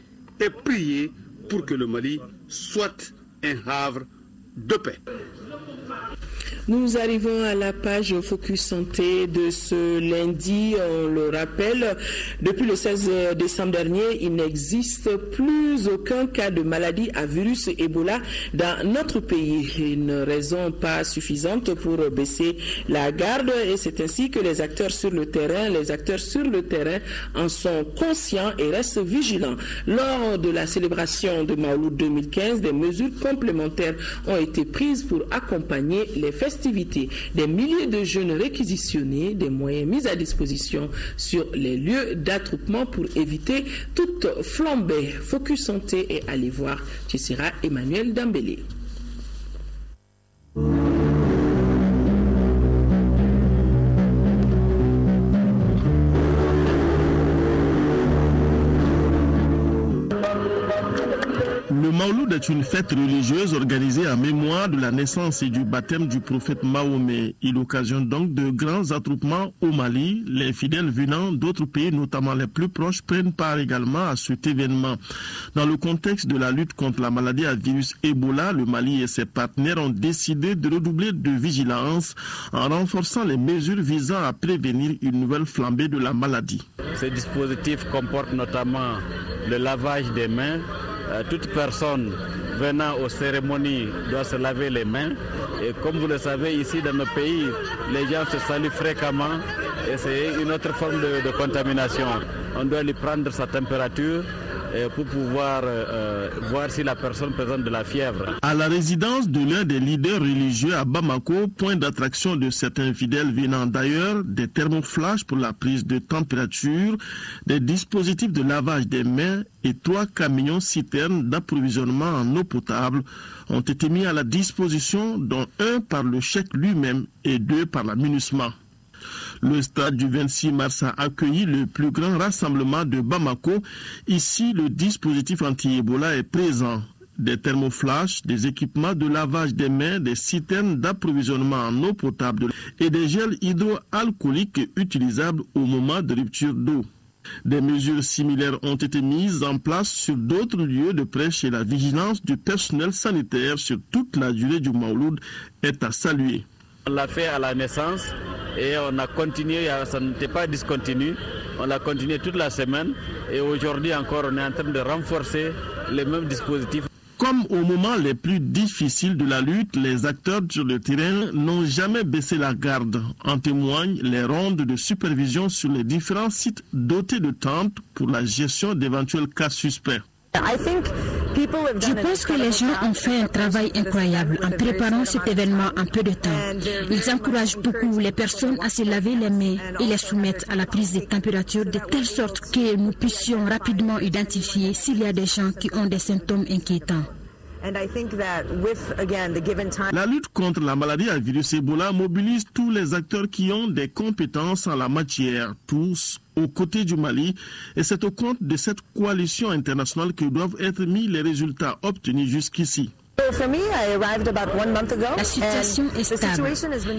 Speaker 3: et prié pour que le Mali soit un havre de paix.
Speaker 1: Nous arrivons à la page Focus Santé de ce lundi. On le rappelle, depuis le 16 décembre dernier, il n'existe plus aucun cas de maladie à virus Ebola dans notre pays. Une raison pas suffisante pour baisser la garde et c'est ainsi que les acteurs sur le terrain en sont conscients et restent vigilants. Lors de la célébration de Maouloud 2015, des mesures complémentaires ont été prises pour accompagner les festivités. Des milliers de jeunes réquisitionnés, des moyens mis à disposition sur les lieux d'attroupement pour éviter toute flambée. Focus Santé et allez voir, ce sera Emmanuel Dambélé.
Speaker 9: Le Maouloud est une fête religieuse organisée en mémoire de la naissance et du baptême du prophète Mahomet. Il occasionne donc de grands attroupements au Mali. Les fidèles venant d'autres pays, notamment les plus proches, prennent part également à cet événement. Dans le contexte de la lutte contre la maladie à virus Ebola, le Mali et ses partenaires ont décidé de redoubler de vigilance en renforçant les mesures visant à prévenir une nouvelle flambée de la maladie.
Speaker 11: Ce dispositif comporte notamment le lavage des mains. Toute personne venant aux cérémonies doit se laver les mains. Et comme vous le savez, ici dans nos pays, les gens se saluent fréquemment et c'est une autre forme de contamination. on doit lui prendre sa température pour pouvoir voir si la personne présente de la fièvre.
Speaker 9: À la résidence de l'un des leaders religieux à Bamako, point d'attraction de certains fidèles venant d'ailleurs, des thermoflages pour la prise de température, des dispositifs de lavage des mains et 3 camions-citernes d'approvisionnement en eau potable ont été mis à la disposition, dont un par le cheikh lui-même et 2 par la MINUSMA. Le stade du 26 mars a accueilli le plus grand rassemblement de Bamako. Ici, le dispositif anti-Ebola est présent. Des thermoflash, des équipements de lavage des mains, des citernes d'approvisionnement en eau potable et des gels hydroalcooliques utilisables au moment de rupture d'eau. Des mesures similaires ont été mises en place sur d'autres lieux de prêche et la vigilance du personnel sanitaire sur toute la durée du Mawloud est à saluer.
Speaker 11: On l'a fait à la naissance et on a continué, ça n'était pas discontinu, on l'a continué toute la semaine et aujourd'hui encore on est en train de renforcer les mêmes dispositifs.
Speaker 9: Comme au moment les plus difficiles de la lutte, les acteurs sur le terrain n'ont jamais baissé la garde. En témoignent les rondes de supervision sur les différents sites dotés de tentes pour la gestion d'éventuels cas suspects.
Speaker 10: Je pense que les gens ont fait un travail incroyable en préparant cet événement en peu de temps. Ils encouragent beaucoup les personnes à se laver les mains et les soumettre à la prise de température de telle sorte que nous puissions rapidement identifier s'il y a des gens qui ont des symptômes inquiétants.
Speaker 9: La lutte contre la maladie à virus Ebola mobilise tous les acteurs qui ont des compétences en la matière, tous aux côtés du Mali, et c'est au compte de cette coalition internationale que doivent être mis les résultats obtenus jusqu'ici.
Speaker 10: La situation est stable.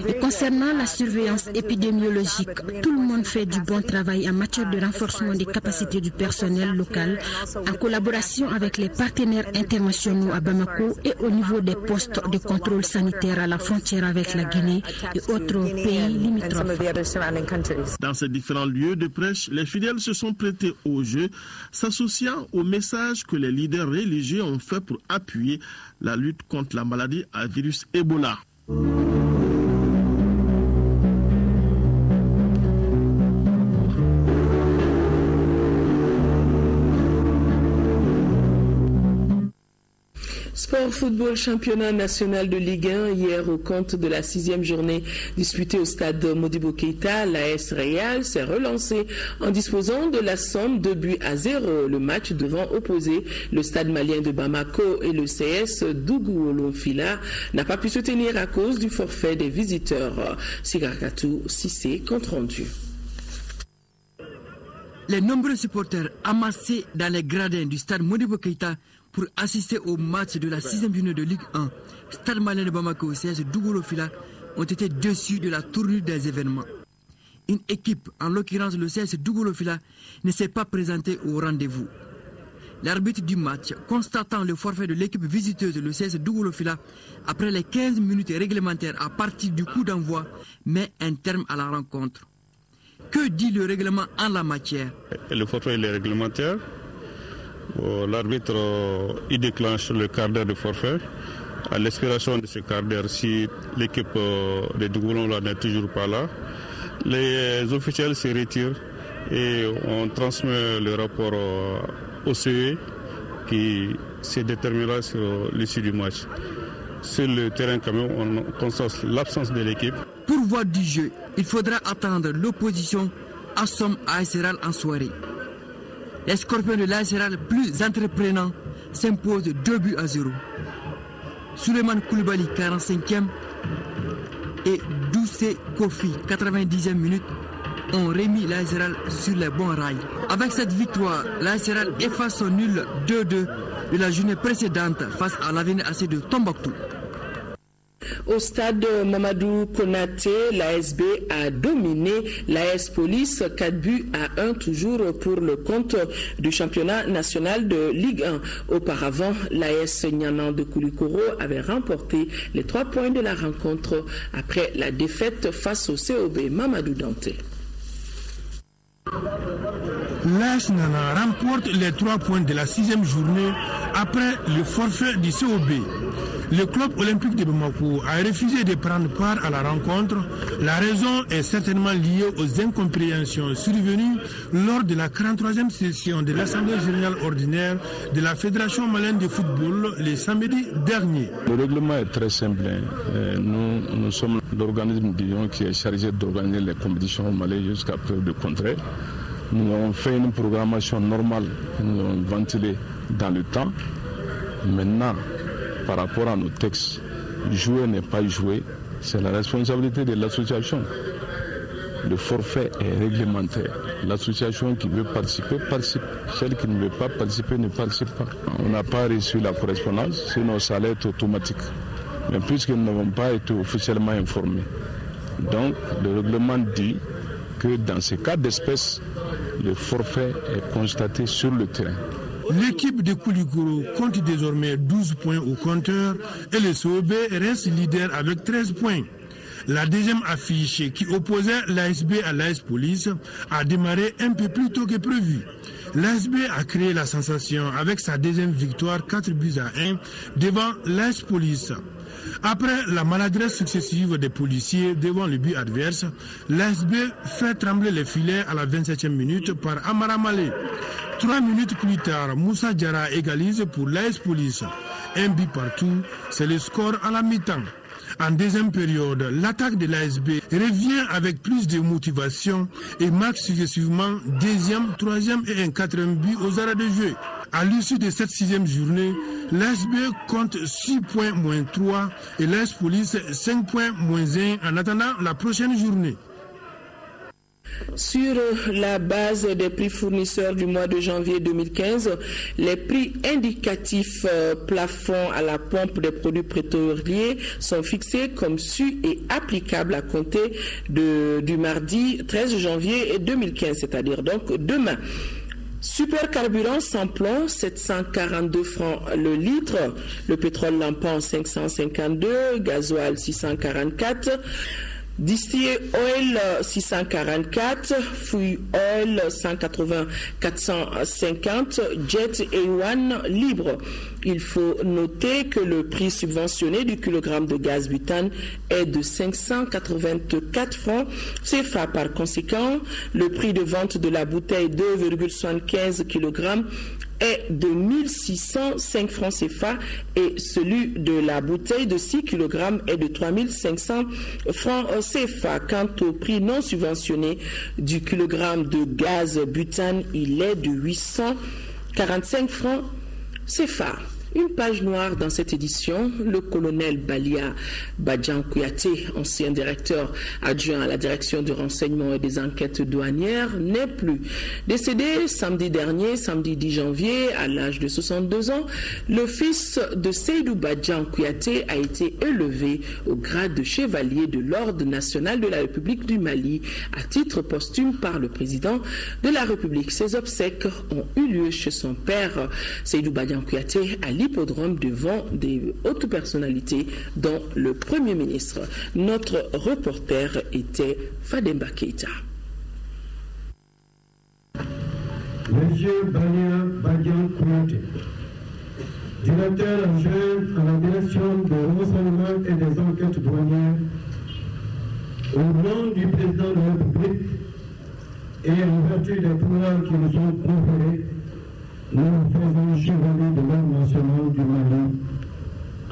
Speaker 10: Et concernant la surveillance épidémiologique, tout le monde fait du bon travail en matière de renforcement des capacités du personnel local, en collaboration avec les partenaires internationaux à Bamako et au niveau des postes de contrôle sanitaire à la frontière avec la Guinée et autres pays limitrophes.
Speaker 9: Dans ces différents lieux de prêche, les fidèles se sont prêtés au jeu, s'associant au message que les leaders religieux ont fait pour appuyer la lutte contre la maladie à virus Ebola.
Speaker 1: Sport football championnat national de Ligue 1 hier au compte de la 6e journée disputée au stade Modibo Keïta. L'AS Real s'est relancé en disposant de la somme 2-0. Le match devant opposer le stade malien de Bamako et le CS Dougoulou-Fila n'a pas pu se tenir à cause du forfait des visiteurs. Sigarkatou Sissé, compte rendu.
Speaker 12: Les nombreux supporters amassés dans les gradins du stade Modibo Keïta pour assister au match de la 6e journée de Ligue 1, Stade malien de Bamako et CS Dougoulou-Fila ont été déçus de la tournure des événements. Une équipe, en l'occurrence le CS Dougoulou-Fila, ne s'est pas présentée au rendez-vous. L'arbitre du match, constatant le forfait de l'équipe visiteuse, le CS Dougoulou-Fila, après les 15 minutes réglementaires à partir du coup d'envoi, met un terme à la rencontre. Que dit le règlement en la matière?
Speaker 20: Le forfait est réglementaire. L'arbitre il déclenche le quart d'heure de forfait. À l'expiration de ce quart d'heure, si l'équipe de Dougoulou n'est toujours pas là, les officiels se retirent et on transmet le rapport au CE qui se déterminera sur l'issue du match. Sur le terrain, quand même, on constate l'absence de l'équipe.
Speaker 12: Pour voir du jeu, il faudra attendre l'opposition Assom AS Real en soirée. Les Scorpions de l'AS Real, plus entreprenants, s'imposent 2-0. Souleymane Koulibaly, 45e, et Doucé Kofi, 90e minute, ont remis l'AS Real sur les bons rails. Avec cette victoire, l'AS Real efface son nul 2-2 de la journée précédente face à l'Avenir AC de Tombouctou.
Speaker 1: Au stade Mamadou Konaté, l'ASB a dominé l'AS Police 4-1 toujours pour le compte du championnat national de Ligue 1. Auparavant, l'AS Nyanan de Koulikoro avait remporté les 3 points de la rencontre après la défaite face au COB Mamadou Danté.
Speaker 13: l'AS Nana remporte les 3 points de la 6e journée après le forfait du COB. Le club olympique de Bamako a refusé de prendre part à la rencontre. La raison est certainement liée aux incompréhensions survenues lors de la 43e session de l'Assemblée générale ordinaire de la Fédération malienne de football le samedi dernier.
Speaker 14: Le règlement est très simple. Nous sommes l'organisme qui est chargé d'organiser les compétitions au Mali jusqu'à preuve de contraire. Nous avons fait une programmation normale que nous avons ventilée dans le temps. Maintenant, par rapport à nos textes, jouer n'est pas jouer, c'est la responsabilité de l'association. Le forfait est réglementaire. L'association qui veut participer, participe. Celle qui ne veut pas participer, ne participe pas. On n'a pas reçu la correspondance, sinon ça allait être automatique. Mais puisque nous n'avons pas été officiellement informés, donc le règlement dit que dans ces cas d'espèce, le forfait est constaté sur le terrain.
Speaker 13: L'équipe de Koulikoro compte désormais 12 points au compteur et le COB reste leader avec 13 points. La deuxième affiche qui opposait l'ASB à l'AS Police a démarré un peu plus tôt que prévu. L'ASB a créé la sensation avec sa deuxième victoire 4-1 devant l'AS Police. Après la maladresse successive des policiers devant le but adverse, l'ASB fait trembler les filets à la 27e minute par Amara Malé. 3 minutes plus tard, Moussa Diarra égalise pour l'AS Police. Un but partout, c'est le score à la mi-temps. En deuxième période, l'attaque de l'ASB revient avec plus de motivation et marque successivement 2e, 3e et un 4e but aux arrêts de jeu. À l'issue de cette 6e journée, l'ASB compte 6 points moins 3 et l'AS Police 5 points moins 1 en attendant la prochaine journée.
Speaker 1: Sur la base des prix fournisseurs du mois de janvier 2015, les prix indicatifs plafond à la pompe des produits pétroliers sont fixés comme su et applicables à compter du mardi 13 janvier 2015, c'est-à-dire donc demain. Super carburant sans plomb, 742 francs le litre. Le pétrole lampant, 552. Gasoil, 644. Distillé oil 644, fuel oil 180 450, jet A1 libre. Il faut noter que le prix subventionné du kilogramme de gaz butane est de 584 francs CFA. Par conséquent, le prix de vente de la bouteille 2,75 kg est de 1605 francs CFA et celui de la bouteille de 6 kg est de 3500 francs CFA. Quant au prix non subventionné du kilogramme de gaz butane, il est de 845 francs CFA. Une page noire dans cette édition, le colonel Balia Badian Kouyaté, ancien directeur adjoint à la direction du renseignement et des enquêtes douanières, n'est plus. Décédé samedi dernier, samedi 10 janvier, à l'âge de 62 ans, le fils de Seydou Badian Kouyaté a été élevé au grade de chevalier de l'Ordre national de la République du Mali à titre posthume par le président de la République. Ses obsèques ont eu lieu chez son père, Seydou Badian Kouyaté, à l'hippodrome devant des hautes personnalités dont le Premier ministre. Notre reporter était Fademba Keita.
Speaker 15: Monsieur Balia Badian Kouyaté, directeur adjoint à la direction du renseignement et des enquêtes douanières, au nom du président de la République et en vertu des pouvoirs qui nous sont conférés, nous faisons chevalier de l'Ordre national du Mali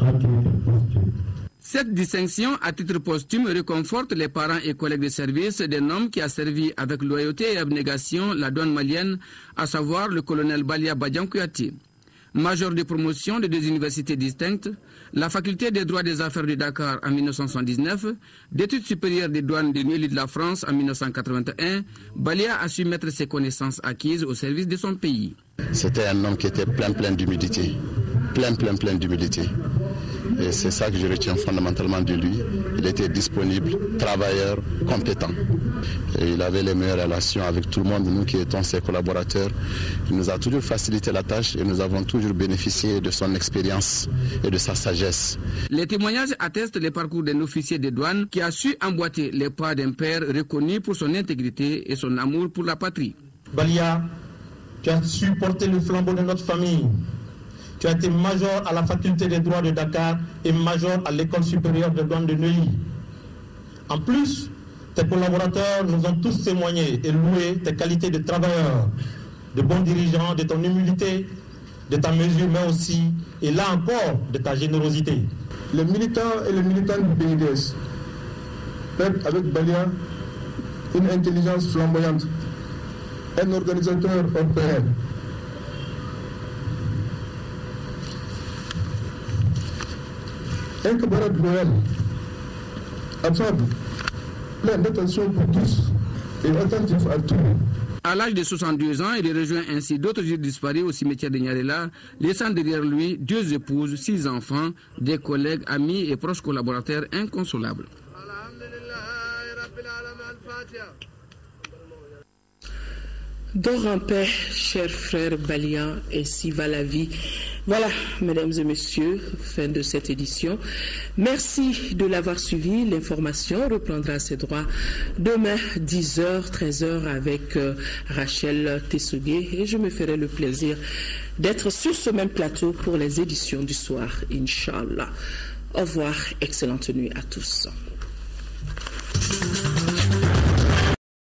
Speaker 15: à titre posthume.
Speaker 16: Cette distinction à titre posthume réconforte les parents et collègues de service d'un homme qui a servi avec loyauté et abnégation la douane malienne, à savoir le colonel Balia Badian Kouyaté. Major de promotion de 2 universités distinctes, la faculté des droits des affaires de Dakar en 1979, d'études supérieures des douanes de Neuilly de la France en 1981, Balia a su mettre ses connaissances acquises au service de son pays.
Speaker 17: C'était un homme qui était plein d'humilité, plein d'humilité. Et c'est ça que je retiens fondamentalement de lui. Il était disponible, travailleur, compétent. Et il avait les meilleures relations avec tout le monde, nous qui étions ses collaborateurs. Il nous a toujours facilité la tâche et nous avons toujours bénéficié de son expérience et de sa sagesse.
Speaker 16: Les témoignages attestent le parcours d'un officier de douane qui a su emboîter les pas d'un père reconnu pour son intégrité et son amour pour la patrie.
Speaker 15: Balia
Speaker 5: Tu as su porter le flambeau de notre famille. Tu as été major à la faculté des droits de Dakar et major à l'école supérieure de douane de Neuilly. En plus, tes collaborateurs nous ont tous témoigné et loué tes qualités de travailleur, de bon dirigeant, de ton humilité, de ta mesure, mais aussi, et là encore, de ta générosité.
Speaker 2: Les militants et les militantes du PIDS perdent avec Balia une intelligence flamboyante, un organisateur hors pair. Un camarade loyal, affable, plein d'attention pour tous et attentif à tout.
Speaker 16: À l'âge de 62 ans, il rejoint ainsi d'autres juifs disparus au cimetière de Nyarela, laissant derrière lui 2 épouses, 6 enfants, des collègues, amis et proches collaborateurs inconsolables.
Speaker 1: Dors en paix, chers frères Balia, et si va la vie. Voilà, mesdames et messieurs, fin de cette édition. Merci de l'avoir suivi. L'information reprendra ses droits demain, 10h, 13h, avec Rachel Tessogué. Et je me ferai le plaisir d'être sur ce même plateau pour les éditions du soir, Inch'Allah. Au revoir, excellente nuit à tous.